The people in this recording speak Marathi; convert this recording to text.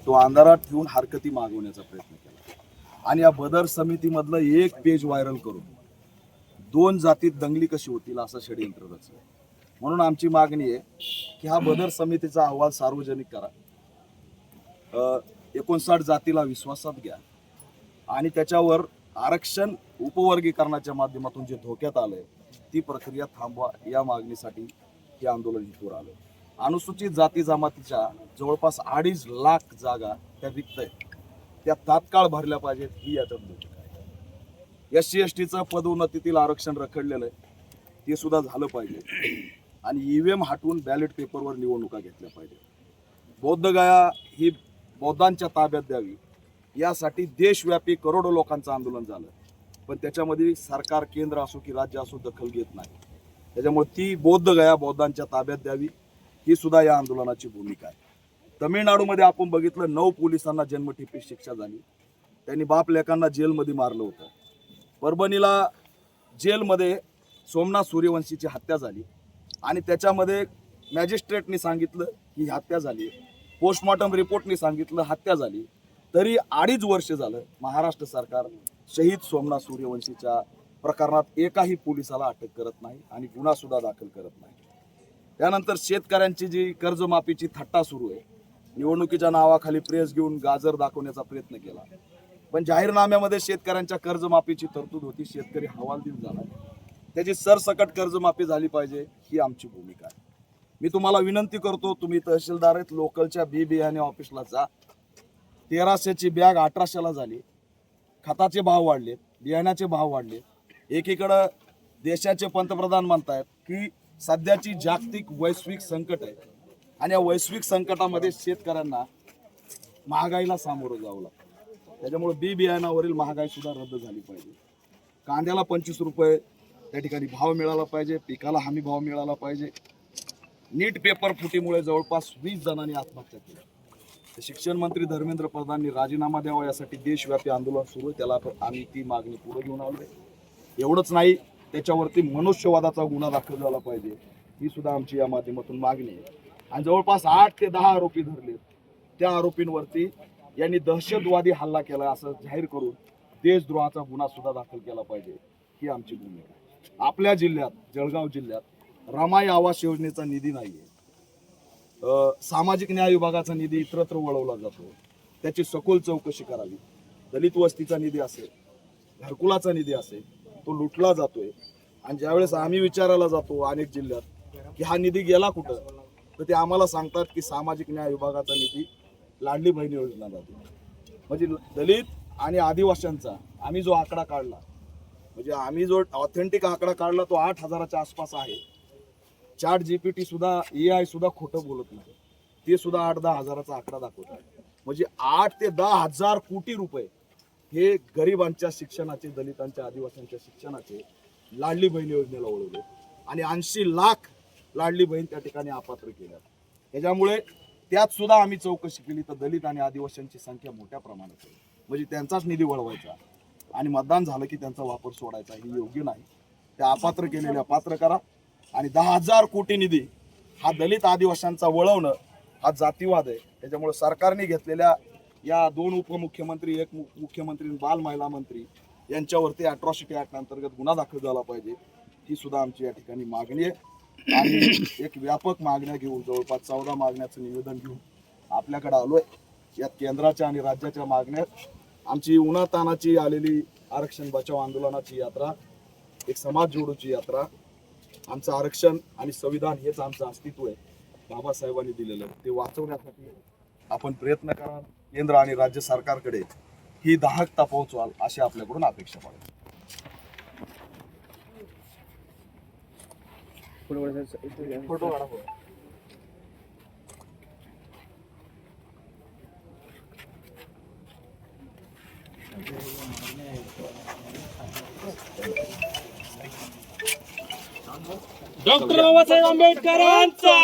तो अंधारात ठेवून हरकती मागवण्याचा प्रयत्न केला आणि या बदर समितीमधलं एक पेज व्हायरल करून 2 जातीत दंगली कशी होतील असं षडयंत्र रचलं. म्हणून आमची मागणी आहे की हा बदर समितीचा अहवाल सार्वजनिक करा, 59 जातीला विश्वासात घ्या आणि त्याच्यावर आरक्षण उपवर्गीकरणाच्या माध्यमातून जे धोक्यात आलंय ती प्रक्रिया थांबवा. या मागणीसाठी हे आंदोलन इथवर आलं. अनुसूचित जाती जमातीच्या जवळपास 2.5 लाख जागा त्या रिक्त आहेत, त्या तात्काळ भरल्या पाहिजेत ही याच्यात भूमिका आहे. SC STचं पदोन्नतीतील आरक्षण रखडलेलं आहे ते सुद्धा झालं पाहिजे आणि EVM हटवून बॅलेट पेपरवर निवडणुका घेतल्या पाहिजे. बौद्धगया ही बौद्धांच्या ताब्यात द्यावी यासाठी देशव्यापी करोडो लोकांचं आंदोलन झालं, पण त्याच्यामध्ये सरकार केंद्र असो की राज्य असो दखल घेत नाही. त्याच्यामुळे ती बौद्धगया बौद्धांच्या ताब्यात द्यावी ही सुद्धा या आंदोलनाची भूमिका आहे. तमिळनाडूमध्ये आपण बघितलं 9 पोलिसांना जन्मठेपी शिक्षा झाली, त्यांनी बाप लेकांना जेलमध्ये मारलं होतं. परभणीला जेलमध्ये सोमनाथ सूर्यवंशीची हत्या झाली आणि त्याच्यामध्ये मॅजिस्ट्रेटनी सांगितलं की हत्या झाली, पोस्टमॉर्टम रिपोर्टनी सांगितलं हत्या झाली, तरी 2.5 वर्ष झालं महाराष्ट्र सरकार शहीद सोमनाथ सूर्यवंशीच्या प्रकरणात एकाही पोलिसाला अटक करत नाही आणि गुन्हा सुद्धा दाखल करत नाही. त्यानंतर शेतकऱ्यांची जी कर्जमाफीची थट्टा सुरू आहे, निवडणुकीच्या नावाखाली प्रेस घेऊन गाजर दाखवण्याचा प्रयत्न केला, पण जाहीरनाम्यामध्ये शेतकऱ्यांच्या कर्जमाफीची तरतूद होती. शेतकरी हवालदिल झाला, त्याची सरसकट कर्जमाफी झाली पाहिजे ही आमची भूमिका आहे. मी तुम्हाला विनंती करतो, तुम्ही तहसीलदार आहेत, लोकलच्या बी बियाणे ऑफिसला जा. 1300ची बॅग 1800ला झाली. खताचे भाव वाढलेत, बियाण्याचे भाव वाढलेत. एकीकडं देशाचे पंतप्रधान म्हणतायत की सध्याची जागतिक वैश्विक संकट आहे आणि या वैश्विक संकटामध्ये शेतकऱ्यांना महागाईला सामोरं जावं लागतं. त्याच्यामुळे बी बियाणावरील महागाई सुद्धा रद्द झाली पाहिजे. कांद्याला 25 रुपये त्या ठिकाणी भाव मिळाला पाहिजे, पिकाला हमी भाव मिळाला पाहिजे. नीट पेपर फुटीमुळे जवळपास 20 जणांनी आत्महत्या केली. शिक्षण मंत्री धर्मेंद्र प्रधाननी राजीनामा द्यावा यासाठी देशव्यापी आंदोलन सुरू आहे, त्याला आम्ही ती मागणी पुढे घेऊन आलोय. एवढंच नाही, त्याच्यावरती मनुष्यवादाचा गुन्हा दाखल झाला पाहिजे ही सुद्धा आमची या माध्यमातून मागणी आहे. आणि जवळपास 8 ते 10 आरोपी धरलेत. त्या आरोपींवरती यांनी दहशतवादी हल्ला केला असं जाहीर करून देशद्रोहाचा गुन्हा सुद्धा दाखल केला पाहिजे ही आमची भूमिका आहे. आपल्या जिल्ह्यात, जळगाव जिल्ह्यात रमाई आवास योजनेचा निधी नाहीये, सामाजिक न्याय विभागाचा निधी इतरत्र वळवला जातो, त्याची सखोल चौकशी करावी. दलित वस्तीचा निधी असेल, घरकुलाचा निधी असेल, तो लुटला जातोय. आणि ज्यावेळेस आम्ही विचारायला जातो अनेक जिल्ह्यात की हा निधी गेला कुठं, तर ते आम्हाला सांगतात की सामाजिक न्याय विभागाचा निधी लाडली बहीण योजना जाते. म्हणजे दलित आणि आदिवासींचा आम्ही जो आकडा काढला, म्हणजे आम्ही जो ऑथेंटिक आकडा काढला तो 8,000च्या आसपास आहे. ChatGPT सुद्धा AI सुद्धा खोटं बोलत नाही, ते सुद्धा 8-10 हजाराचा आकडा दाखवत आहे. म्हणजे 8 ते 10 हजार कोटी रुपये हे गरिबांच्या शिक्षणाचे, दलितांच्या, आदिवासींच्या शिक्षणाचे लाडली बहीण योजनेला वळवले आणि 80 लाख लाडली बहीण त्या ठिकाणी अपात्र केल्या. त्याच्यामुळे त्यात सुद्धा आम्ही चौकशी केली तर दलित आणि आदिवासींची संख्या मोठ्या प्रमाणात आहे. म्हणजे त्यांचाच निधी वळवायचा आणि मतदान झालं की त्यांचा वापर सोडायचा हे योग्य नाही. त्या अपात्र केलेल्या पात्र करा आणि 10,000 कोटी निधी हा दलित आदिवासींचा वळवणं हा जातीवाद आहे. त्याच्यामुळे सरकारने घेतलेल्या या 2 उपमुख्यमंत्री, 1 मुख्यमंत्री, बाल महिला मंत्री यांच्यावरती अट्रॉसिटी ऍक्ट अंतर्गत गुन्हा दाखल झाला पाहिजे ही सुद्धा आमची या ठिकाणी मागणी आहे. आणि एक व्यापक मागण्या घेऊन जवळपास 14 मागण्याचं निवेदन घेऊन आपल्याकडे आलोय. यात केंद्राच्या आणि राज्याच्या मागण्या, आमची उन्हातानाची आलेली आरक्षण बचाव आंदोलनाची यात्रा, एक समाज जोडूची यात्रा, आमचं आरक्षण आणि संविधान हेच आमचं अस्तित्व आहे, बाबासाहेबांनी दिलेलं, ते वाचवण्यासाठी आपण प्रयत्न करा. केंद्र आणि राज्य सरकारकडे ही दाहकता पोहोचवाल अशी आपल्याकडून अपेक्षा पडेल. डॉक्टर बाबासाहेब आंबेडकरांचा